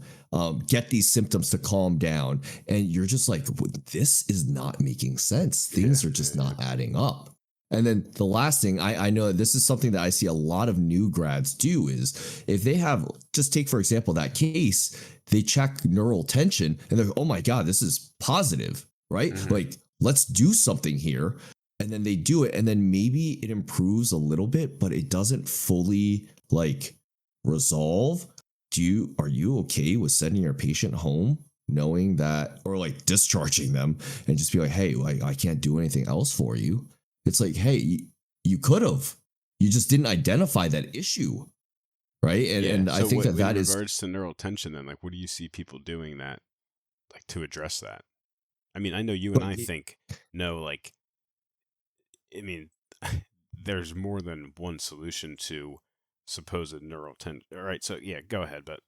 get these symptoms to calm down. And you're just like, this is not making sense. Yeah, Things are just yeah, not adding up. And then the last thing, I know this is something that I see a lot of new grads do is if they have, just take for example, that case, they check neural tension and they're, oh my God, this is positive, right? yeah. Like, let's do something here. And then they do it. And then maybe it improves a little bit, but it doesn't fully like resolve. Are you okay with sending your patient home knowing that, or like discharging them and just be like, hey, like I can't do anything else for you? It's like, hey, you could have, you just didn't identify that issue, right? And Yeah. I So think that in that is, regards to neural tension, then, like, what do you see people doing that, like, to address that? I mean, I know you and but I think, no, like, I mean, there's more than one solution to supposed neural tension. All right. So yeah, go ahead. But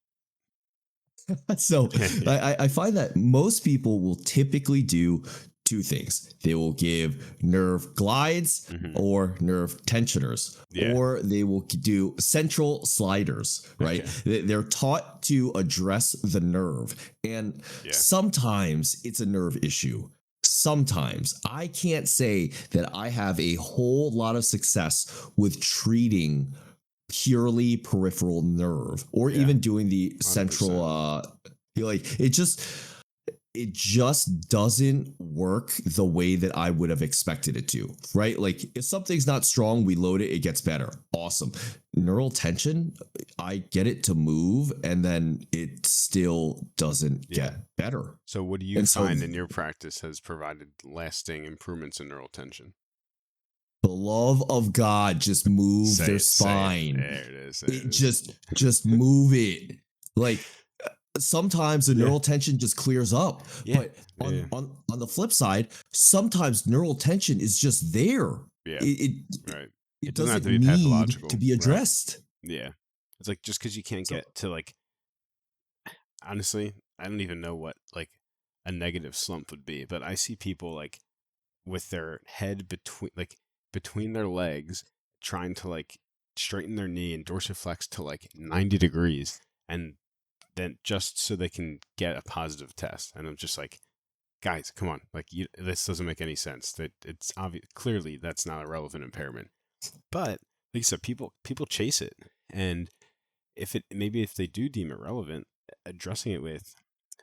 so yeah. I find that most people will typically do two things. They will give nerve glides Hmm. or nerve tensioners, Yeah. or they will do central sliders, right? Okay. They're taught to address the nerve. And Yeah. sometimes it's a nerve issue. Sometimes I can't say that I have a whole lot of success with treating purely peripheral nerve or Yeah. even doing the central 100%. like it just doesn't work the way that I would have expected it to, right? Like if something's not strong, we load it, it gets better. Awesome. Neural tension, I get it to move and then it still doesn't Yeah. get better. So what do you And so find in your practice has provided lasting improvements in neural tension? the love of God, just move Say their it. Say it. spine. There it is. There it It is. just move it. Like sometimes the Yeah. neural tension just clears up, Yeah. but Yeah. on the flip side, sometimes neural tension is just there. Yeah. It Right. it It doesn't have doesn't to be need to pathological. be Right. addressed. Yeah. It's like just because you can't So get to like honestly, I don't even know what like a negative slump would be. But I see people like with their head between their legs, trying to like straighten their knee and dorsiflex to like 90 degrees, and then just so they can get a positive test. And I'm just like, guys, come on, like this doesn't make any sense. That it's obvious, clearly that's not a relevant impairment. But like you said, people chase it, and if they do deem it relevant, addressing it with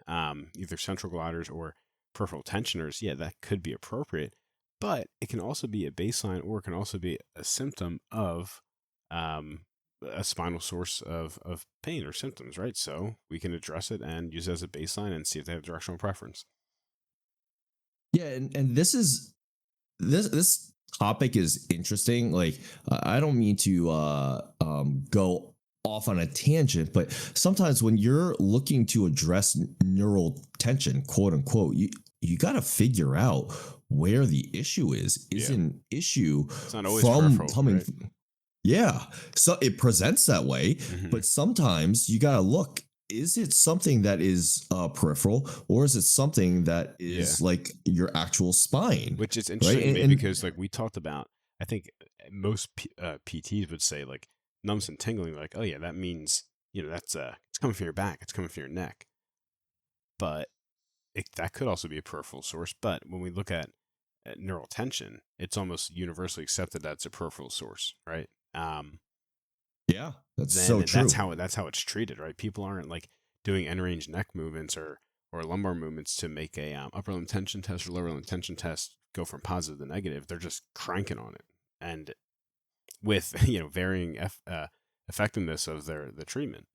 either central gliders or peripheral tensioners, yeah, that could be appropriate. But it can also be a baseline, or it can also be a symptom of um, a spinal source of pain or symptoms, right? So we can address it and use it as a baseline and see if they have directional preference. Yeah, and this topic is interesting. Like, I don't mean to go off on a tangent, but sometimes when you're looking to address neural tension, quote unquote, you got to figure out where the issue is. Is Yeah, an issue it's not always from peripheral, coming? right? Yeah, so it presents that way, Hmm. but sometimes you got to look. Is it something that is peripheral, or is it something that Yeah, is like your actual spine, which is right? interesting to me because like we talked about, I think most PTs would say like numbness and tingling, like, oh yeah, that means that's it's coming from your back, it's coming from your neck, but that could also be a peripheral source. But when we look at neural tension, it's almost universally accepted that it's a peripheral source, right? Yeah, that's so Then that's true. how it's treated, right? People aren't like doing end range neck movements or lumbar movements to make a upper limb tension test or lower limb tension test go from positive to negative. They're just cranking on it, and with varying effectiveness of the treatment.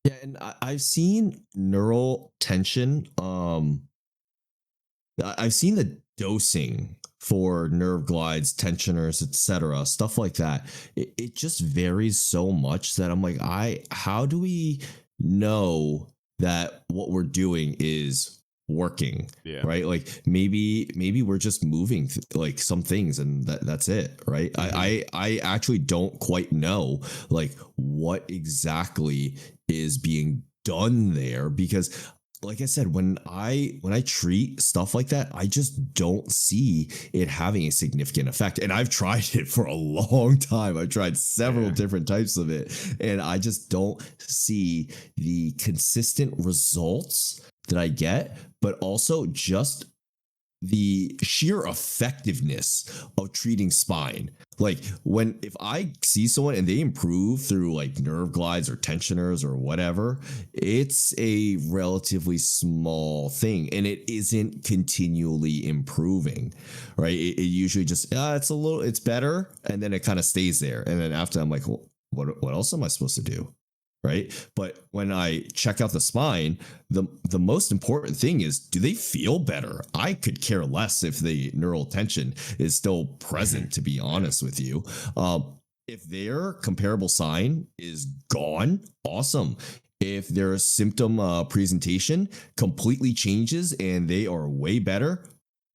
Yeah, and I've seen neural tension. I've seen the dosing for nerve glides, tensioners, etc., stuff like that. It just varies so much that I'm like, how do we know that what we're doing is working? Yeah. Right? Like maybe we're just moving like some things and that's it, right? Hmm. I actually don't quite know like what exactly is being done there because like I said, when I treat stuff like that, I just don't see it having a significant effect. And I've tried it for a long time. I've tried several Yeah. different types of it, and I just don't see the consistent results that I get, but also just the sheer effectiveness of treating spine. Like if I see someone and they improve through like nerve glides or tensioners or whatever, it's a relatively small thing and it isn't continually improving, right? It usually just it's better, and then it kind of stays there. And then after I'm like, well, what else am I supposed to do? Right. But when I check out the spine, the most important thing is, do they feel better? I could care less if the neural tension is still Hmm. present, to be Yeah. honest with you. If their comparable sign is gone, awesome. If their symptom presentation completely changes and they are way better,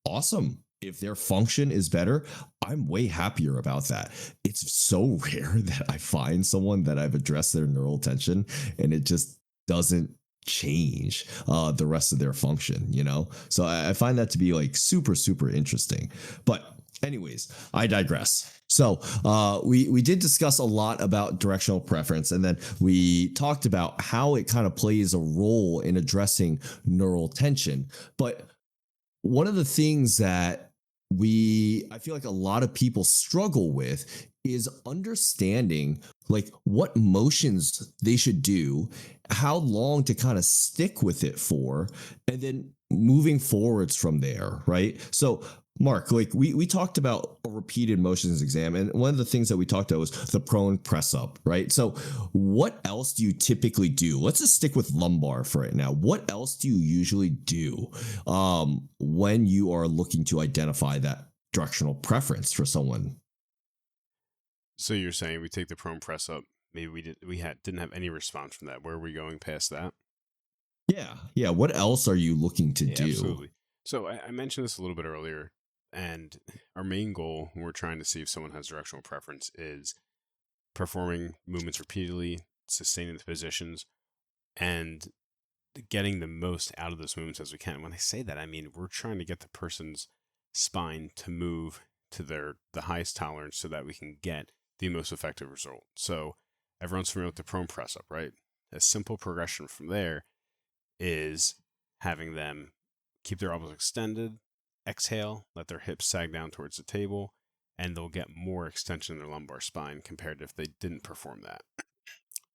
awesome. If their function is better, I'm way happier about that. It's so rare that I find someone that I've addressed their neural tension and it just doesn't change the rest of their function, you know? So I find that to be like super, super interesting. But anyways, I digress. So we did discuss a lot about directional preference, and then we talked about how it kind of plays a role in addressing neural tension. But one of the things that I feel like a lot of people struggle with is understanding like what motions they should do, how long to kind of stick with it for, and then moving forwards from there, right? So Mark, like we talked about a repeated motions exam, and one of the things that we talked about was the prone press up, right? So what else do you typically do? Let's just stick with lumbar for right now. What else do you usually do when you are looking to identify that directional preference for someone? So you're saying we take the prone press up? Maybe didn't have any response from that. Where are we going past that? Yeah, yeah. What else are you looking to Yeah, do? absolutely. So I mentioned this a little bit earlier, and our main goal when we're trying to see if someone has directional preference is performing movements repeatedly, sustaining the positions, and getting the most out of those movements as we can. When I say that, I mean we're trying to get the person's spine to move to the highest tolerance so that we can get the most effective result. So everyone's familiar with the prone press up, right? A simple progression from there is having them keep their elbows extended, exhale, let their hips sag down towards the table, and they'll get more extension in their lumbar spine compared to if they didn't perform that.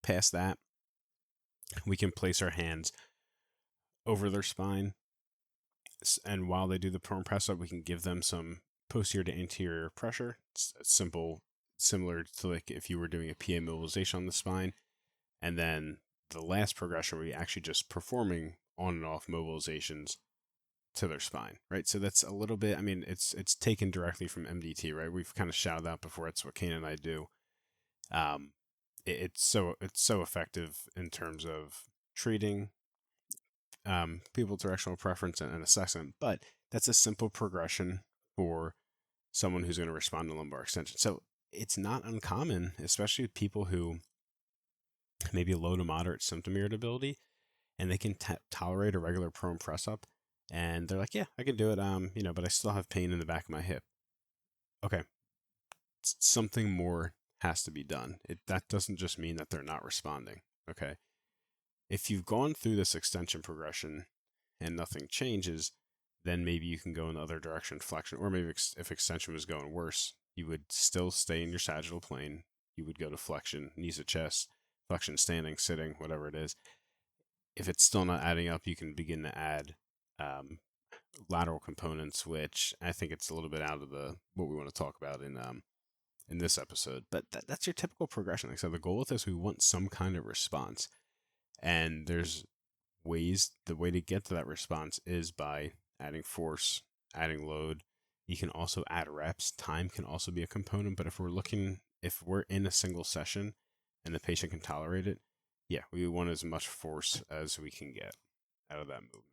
Past that, we can place our hands over their spine, and while they do the prone press up, we can give them some posterior to anterior pressure. It's simple, similar to like if you were doing a PA mobilization on the spine. And then the last progression, we actually just performing on and off mobilizations to their spine, right? So that's a little bit. I mean, it's taken directly from MDT, right? We've kind of shouted out before. It's what Kane and I do. It's so effective in terms of treating people with directional preference and assessment, but that's a simple progression for someone who's going to respond to lumbar extension. So it's not uncommon, especially with people who maybe low to moderate symptom irritability, and they can tolerate a regular prone press up, and they're like, yeah, I can do it. But I still have pain in the back of my hip. Okay, something more has to be done. That doesn't just mean that they're not responding. Okay, if you've gone through this extension progression and nothing changes, then maybe you can go in the other direction, flexion, or maybe if extension was going worse, you would still stay in your sagittal plane. You would go to flexion, knees to chest, flexion, standing, sitting, whatever it is. If it's still not adding up, you can begin to add lateral components, which I think it's a little bit out of what we want to talk about in this episode. But that's your typical progression. Like I said, the goal with this, we want some kind of response. And there's ways, the way to get to that response is by adding force, adding load. You can also add reps. Time can also be a component, but if we're in a single session and the patient can tolerate it, yeah, we want as much force as we can get out of that movement.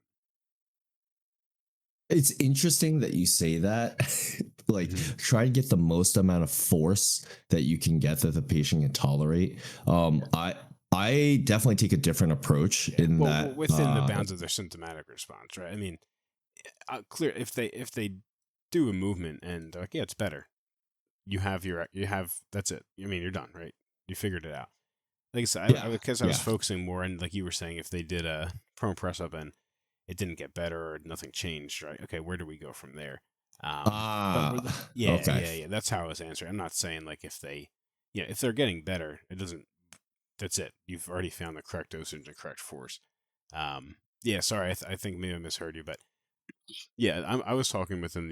It's interesting that you say that. Like, try to get the most amount of force that you can get that the patient can tolerate. I definitely take a different approach in that within the bounds of their symptomatic response, right? I mean, clear if they do a movement and they're like, yeah, it's better. You have that's it. I mean, you're done, right? You figured it out. Like I said, I was focusing more on, like you were saying, if they did a prone press up and it didn't get better or nothing changed, right? Okay, where do we go from there? Yeah. That's how I was answering. I'm not saying like if they're getting better, it doesn't. That's it. You've already found the correct dosage and correct force. Sorry, I think maybe I misheard you, but yeah, I was talking within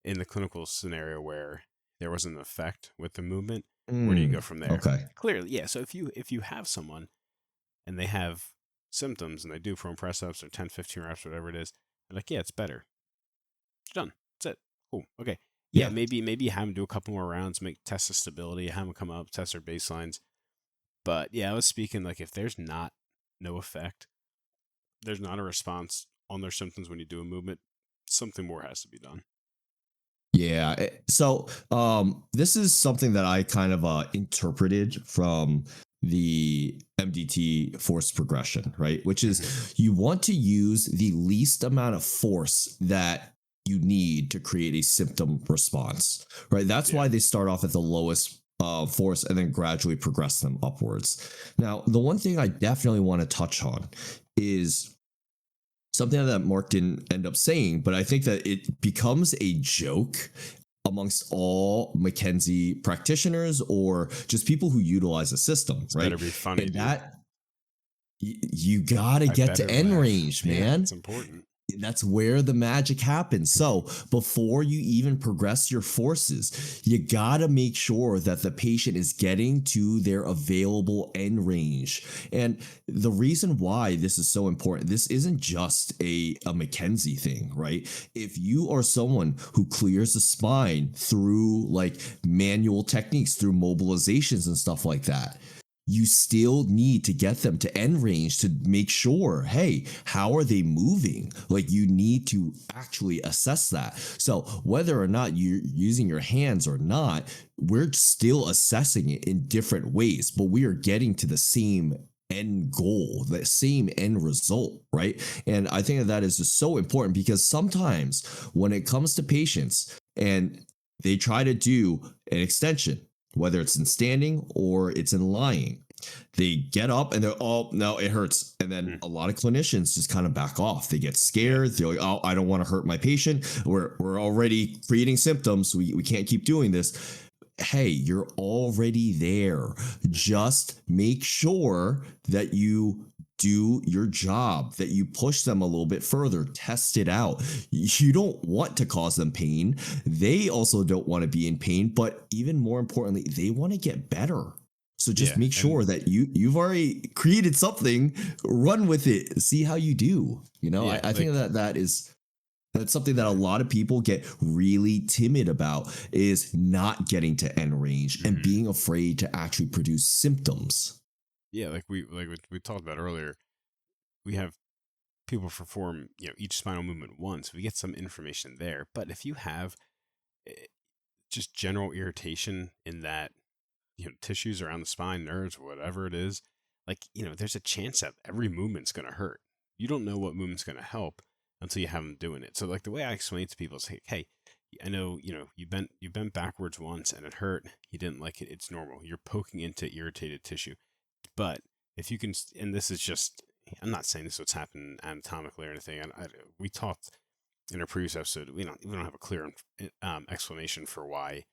in the clinical scenario where there was an effect with the movement. Where do you go from there? Okay. Clearly, yeah. So if you have someone and they have symptoms and they do prone press ups or 10, 15 reps, whatever it is, they're like, yeah, it's better. It's done. That's it. Cool. Okay. Yeah, maybe have them do a couple more rounds, test the stability, have them come up, test their baselines. But yeah, I was speaking like if there's no effect, there's not a response on their symptoms when you do a movement, something more has to be done. Yeah. So this is something that I kind of interpreted from the MDT force progression, right? Which is you want to use the least amount of force that you need to create a symptom response, right? That's why they start off at the lowest force and then gradually progress them upwards. Now, the one thing I definitely want to touch on is something that Mark didn't end up saying, but I think that it becomes a joke amongst all McKenzie practitioners or just people who utilize the system, right? Better be funny. And that you gotta get to end range, man. It's important. That's where the magic happens. So before you even progress your forces, you got to make sure that the patient is getting to their available end range. And the reason why this is so important, this isn't just a McKenzie thing, right? If you are someone who clears the spine through like manual techniques, through mobilizations and stuff like that, you still need to get them to end range to make sure, hey, how are they moving? Like you need to actually assess that. So whether or not you're using your hands or not, we're still assessing it in different ways, but we are getting to the same end goal, the same end result, right? And I think that is just so important because sometimes when it comes to patients and they try to do an extension, whether it's in standing or it's in lying, they get up and they're, oh no, it hurts. And then Mm. a lot of clinicians just kind of back off. They get Yeah. scared. They're like, oh, I don't want to hurt my patient. We're already creating symptoms. We can't keep doing this. Hey, you're already there. Just make sure that you do your job, that you push them a little bit further, test it out. You don't want to cause them pain. They also don't want to be in pain, but even more importantly, they want to get better. So just Yeah. make And sure that you've already created something, run with it, see how you do. yeah, I think like, that's something that a lot of people get really timid about is not getting to end range and mhm. being afraid to actually produce symptoms. Yeah, like we talked about earlier, we have people perform, each spinal movement once. We get some information there. But if you have eh, just general irritation in that, tissues around the spine, nerves, whatever it is, like, there's a chance that every movement's going to hurt. You don't know what movement's going to help until you have them doing it. So like the way I explain it to people is, hey, I know, you bent backwards once and it hurt. You didn't like it. It's normal. You're poking into irritated tissue. But if you can, and this is just, I'm not saying this is what's happened anatomically or anything. We talked in a previous episode. We don't have a clear explanation for why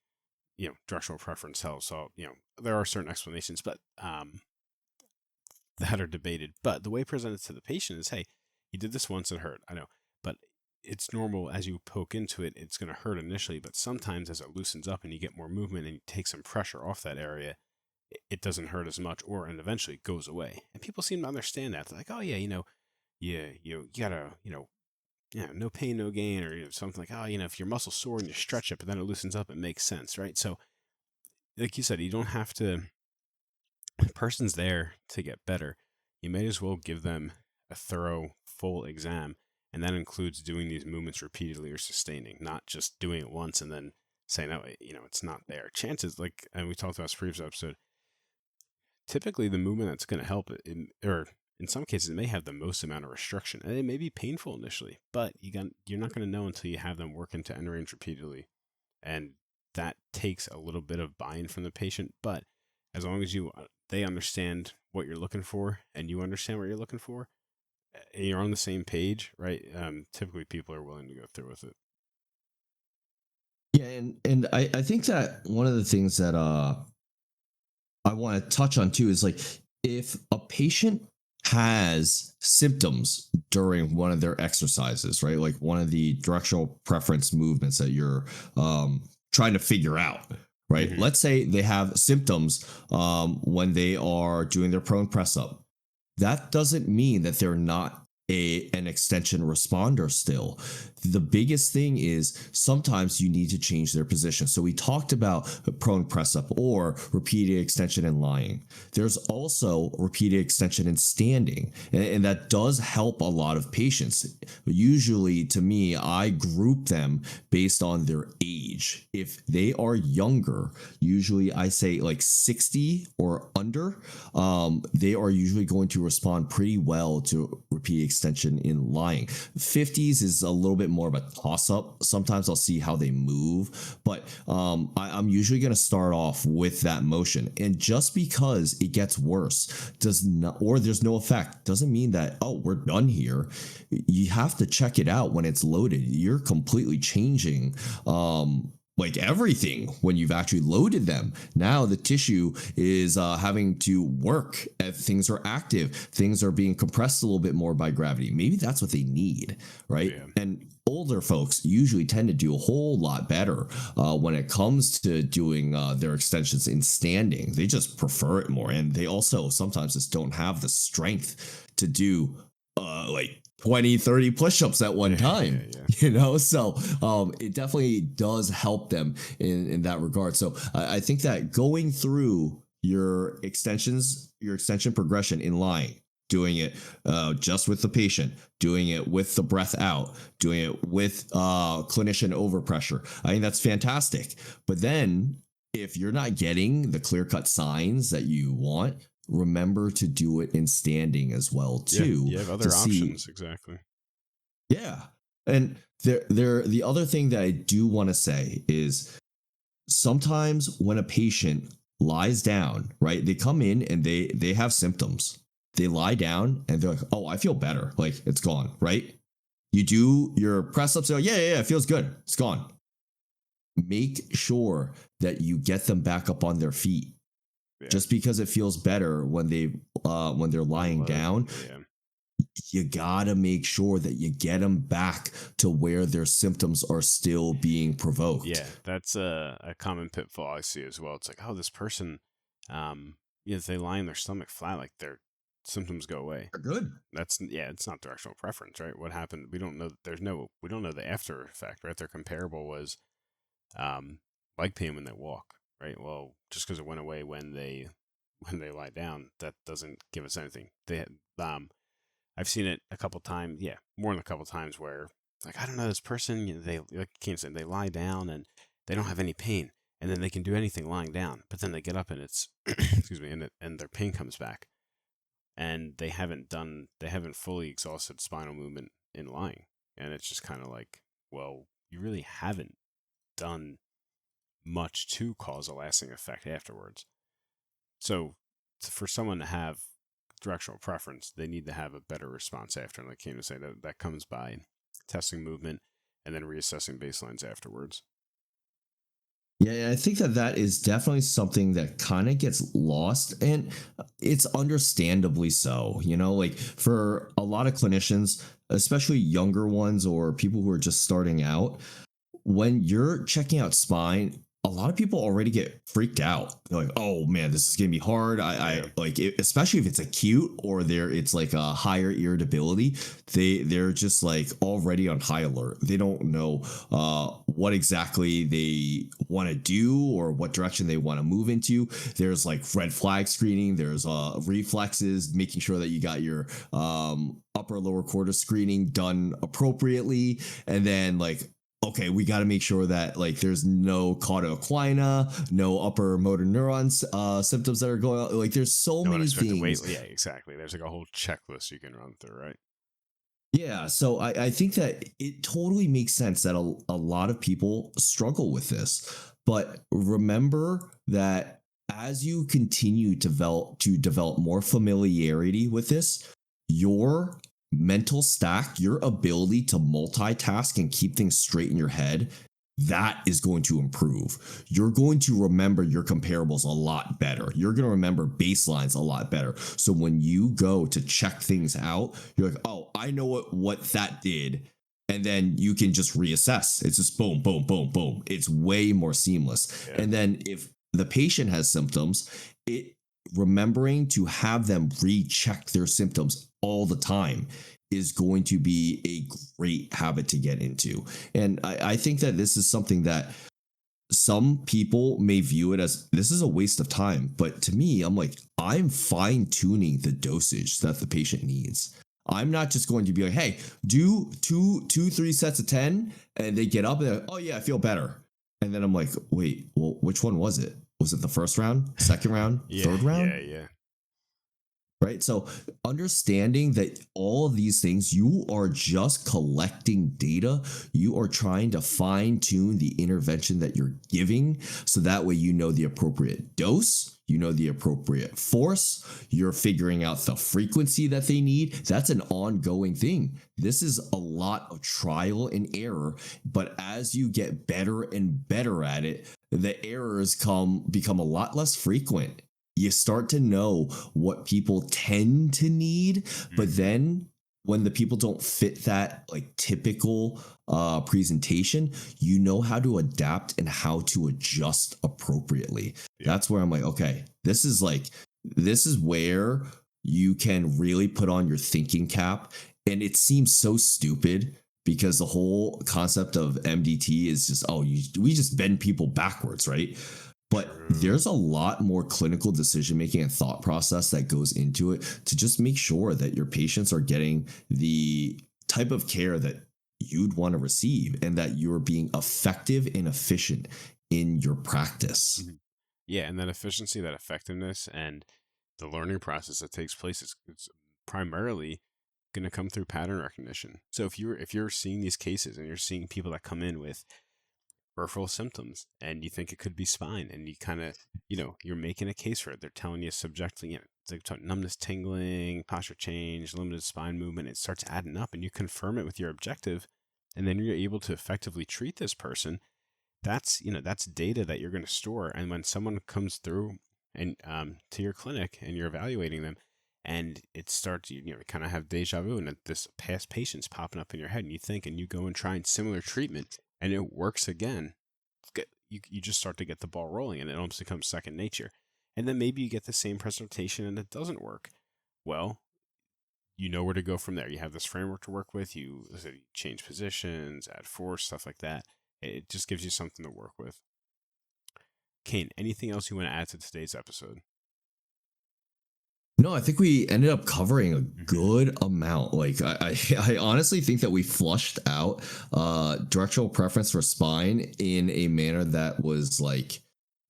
directional preference helps. So there are certain explanations, but that are debated. But the way presented to the patient is, hey, you did this once, it hurt. I know, but it's normal as you poke into it. It's going to hurt initially, but sometimes as it loosens up and you get more movement and you take some pressure off that area, it doesn't hurt as much, and eventually it goes away. And people seem to understand that. They're like, oh yeah, yeah, you gotta, yeah, no pain, no gain, or something like, oh, if your muscle's sore and you stretch it, but then it loosens up, it makes sense, right? So, like you said, you don't have to. The person's there to get better. You may as well give them a thorough, full exam, and that includes doing these movements repeatedly or sustaining, not just doing it once and then saying, oh, it's not there. Chances, like, and we talked about this previous episode, typically the movement that's going to help or in some cases it may have the most amount of restriction and it may be painful initially, but you're not going to know until you have them work into end range repeatedly, and that takes a little bit of buy-in from the patient. But as long as they understand what you're looking for and you understand what you're looking for and you're on the same page, right? Typically people are willing to go through with it. Yeah, and I think that one of the things that I want to touch on too is like if a patient has symptoms during one of their exercises, right? Like one of the directional preference movements that you're trying to figure out, right? Hmm. Let's say they have symptoms when they are doing their prone press up. That doesn't mean that they're not an extension responder still. The biggest thing is sometimes you need to change their position. So we talked about prone press up or repeated extension in lying. There's also repeated extension in standing, and that does help a lot of patients. Usually, to me, I group them based on their age. If they are younger, usually I say like 60 or under, they are usually going to respond pretty well to repeat extension in lying. 50s is a little bit more of a toss up. Sometimes I'll see how they move, but I'm usually going to start off with that motion. And just because it gets worse does not, or there's no effect, doesn't mean that, oh, we're done here. You have to check it out when it's loaded. You're completely changing like everything when you've actually loaded them. Now the tissue is having to work. Things are active, things are being compressed a little bit more by gravity. Maybe that's what they need, right? Yeah. And older folks usually tend to do a whole lot better when it comes to doing their extensions in standing. They just prefer it more, and they also sometimes just don't have the strength to do like 20, 30 push-ups at one Yeah. time. Yeah. So it definitely does help them in that regard. So I think that going through your extension progression in lying, doing it just with the patient, doing it with the breath out, doing it with clinician overpressure, I think that's fantastic. But then if you're not getting the clear-cut signs that you want, remember to do it in standing as well Yeah, too, you have to other see. options, exactly. Yeah. And the other thing that I do want to say is sometimes when a patient lies down, right? They come in and they have symptoms. They lie down and they're like, "Oh, I feel better. Like it's gone," right? You do your press ups, yeah, yeah, yeah, it feels good. It's gone. Make sure that you get them back up on their feet. Yeah, Just because it feels better when they're one lying load. down, Yeah, you gotta make sure that you get them back to where their symptoms are still being provoked. yeah, that's a common pitfall I see as well. It's like, oh, this person, if they lie on their stomach flat, like their symptoms go away. They're good. That's yeah, it's not directional preference, right? What happened? We don't know. We don't know the after effect, right? Their comparable was um, leg pain when they walk, right? Well, just because it went away when they lie down, that doesn't give us anything. Um, I've seen it a couple times, yeah, more than a couple times where like I don't know this person, they like Kane said, they lie down and they don't have any pain, and then they can do anything lying down, but then they get up and it's excuse me, and their pain comes back, and they haven't fully exhausted spinal movement in lying, and it's just kind of like, well, you really haven't done much to cause a lasting effect afterwards. So for someone to have directional preference, they need to have a better response after. And like Kane was saying, that comes by testing movement and then reassessing baselines afterwards. Yeah, I think that that is definitely something that kind of gets lost, and it's understandably so. You know, like for a lot of clinicians, especially younger ones or people who are just starting out, when you're checking out spine, a lot of people already get freaked out. They're like, "Oh man, this is gonna be hard." I Yeah. like it, especially if it's acute or it's like a higher irritability. They're just like already on high alert. They don't know what exactly they want to do or what direction they want to move into. There's like red flag screening. There's reflexes, making sure that you got your upper lower quarter screening done appropriately, and then like okay, we got to make sure that like there's no cauda equina, no upper motor neurons symptoms that are going on. Like there's so No many unexpected weight. things. Yeah, exactly. There's like a whole checklist you can run through, right? Yeah, so I think that it totally makes sense that a lot of people struggle with this. But remember that as you continue to develop more familiarity with this, your mental stack, your ability to multitask and keep things straight in your head, that is going to improve. You're going to remember your comparables a lot better. You're going to remember baselines a lot better. So when you go to check things out, you're like, "Oh, I know what that did." And then you can just reassess. It's just boom, boom, boom, boom. It's way more seamless. Yeah. And then if the patient has symptoms, it remembering to have them recheck their symptoms all the time is going to be a great habit to get into. And I think that this is something that some people may view it as this is a waste of time. But to me, I'm like, I'm fine tuning the dosage that the patient needs. I'm not just going to be like, hey, do three sets of 10. And they get up and they're like, oh, yeah, I feel better. And then I'm like, wait, well, which one was it? Was it the first round, second round, Yeah, third round? yeah, yeah. Right. So understanding that all of these things, you are just collecting data. You are trying to fine tune the intervention that you're giving. So that way, you know the appropriate dose, you know the appropriate force, you're figuring out the frequency that they need. That's an ongoing thing. This is a lot of trial and error. But as you get better and better at it, the errors become a lot less frequent. You start to know what people tend to need, but Hmm. then when the people don't fit that like typical presentation, you know how to adapt and how to adjust appropriately. Yep. That's where I'm like, okay, this is where you can really put on your thinking cap. And it seems so stupid because the whole concept of MDT is just, oh, we just bend people backwards, right? But True. there's a lot more clinical decision making and thought process that goes into it to just make sure that your patients are getting the type of care that you'd want to receive and that you're being effective and efficient in your practice. Mhm. Yeah, and that efficiency, that effectiveness, and the learning process that takes place is it's primarily going to come through pattern recognition. So if you're seeing these cases and you're seeing people that come in with peripheral symptoms and you think it could be spine, and you kind of, you're making a case for it. They're telling you subjectively, it's like numbness, tingling, posture change, limited spine movement. It starts adding up and you confirm it with your objective, and then you're able to effectively treat this person. That's data that you're going to store. And when someone comes through and to your clinic and you're evaluating them, and it starts, kind of have deja vu, and this past patient's popping up in your head, and you think, and you go and try similar treatment, and it works again. You just start to get the ball rolling, and it almost becomes second nature. And then maybe you get the same presentation and it doesn't work. Well, you know where to go from there. You have this framework to work with. You change positions, add force, stuff like that. It just gives you something to work with. Kane, anything else you want to add to today's episode? No, I think we ended up covering a Mm-hmm. good amount. Like I honestly think that we flushed out directional preference for spine in a manner that was like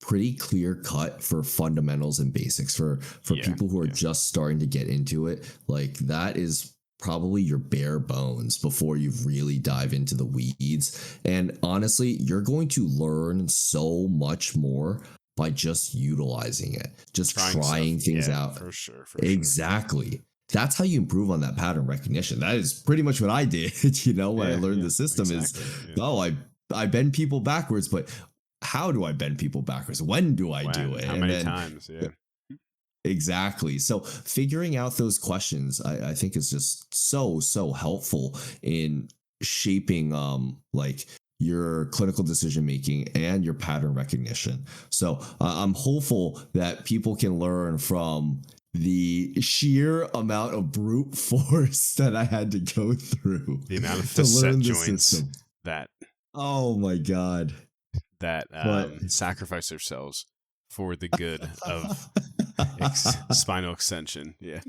pretty clear cut for fundamentals and basics for Yeah, people who are yeah, just starting to get into it. Like that is probably your bare bones before you really dive into the weeds. And honestly, you're going to learn so much more by just utilizing it, just trying stuff. trying things Yeah, out. for sure, for sure. Exactly. That's how you improve on that pattern recognition. That is pretty much what I did, when I Yeah, learned yeah, the system is, exactly. Yeah. oh, I bend people backwards, but how do I bend people backwards? When do I do When? it? How And many then times? Yeah. exactly. So figuring out those questions, I think is just so helpful in shaping like your clinical decision making and your pattern recognition. So I'm hopeful that people can learn from the sheer amount of brute force that I had to go through The amount of to facet learn the joints system. that Oh my god. that But sacrifice themselves for the good of spinal extension. Yeah.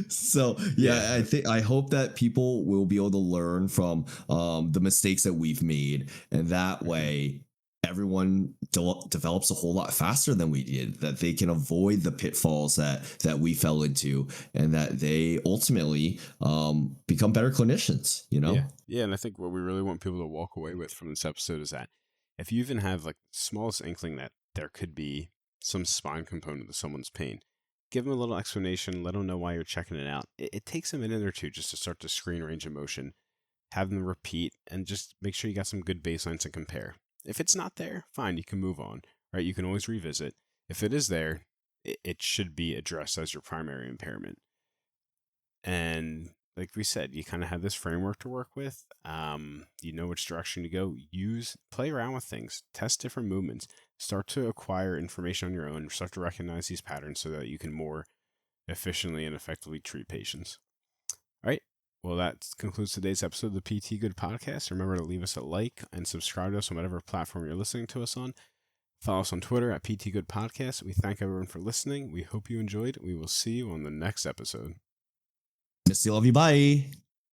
so Yeah. yeah, I hope that people will be able to learn from the mistakes that we've made, and that Mhm. way everyone develops a whole lot faster than we did, that they can avoid the pitfalls that we fell into, and that they ultimately become better clinicians, Yeah. Yeah. And I think what we really want people to walk away with from this episode is that if you even have like the smallest inkling that there could be some spine component to someone's pain, give them a little explanation, let them know why you're checking it out. It takes a minute or two just to start to screen range of motion, have them repeat, and just make sure you got some good baselines to compare. If it's not there, fine, you can move on, right? You can always revisit. If it is there, it should be addressed as your primary impairment. And like we said, you kind of have this framework to work with. You know which direction to go. Play around with things, test different movements, start to acquire information on your own, start to recognize these patterns so that you can more efficiently and effectively treat patients. All right. Well, that concludes today's episode of the PT Good Podcast. Remember to leave us a like and subscribe to us on whatever platform you're listening to us on. Follow us on Twitter at PT Good Podcast. We thank everyone for listening. We hope you enjoyed. We will see you on the next episode. Missy, love you, bye.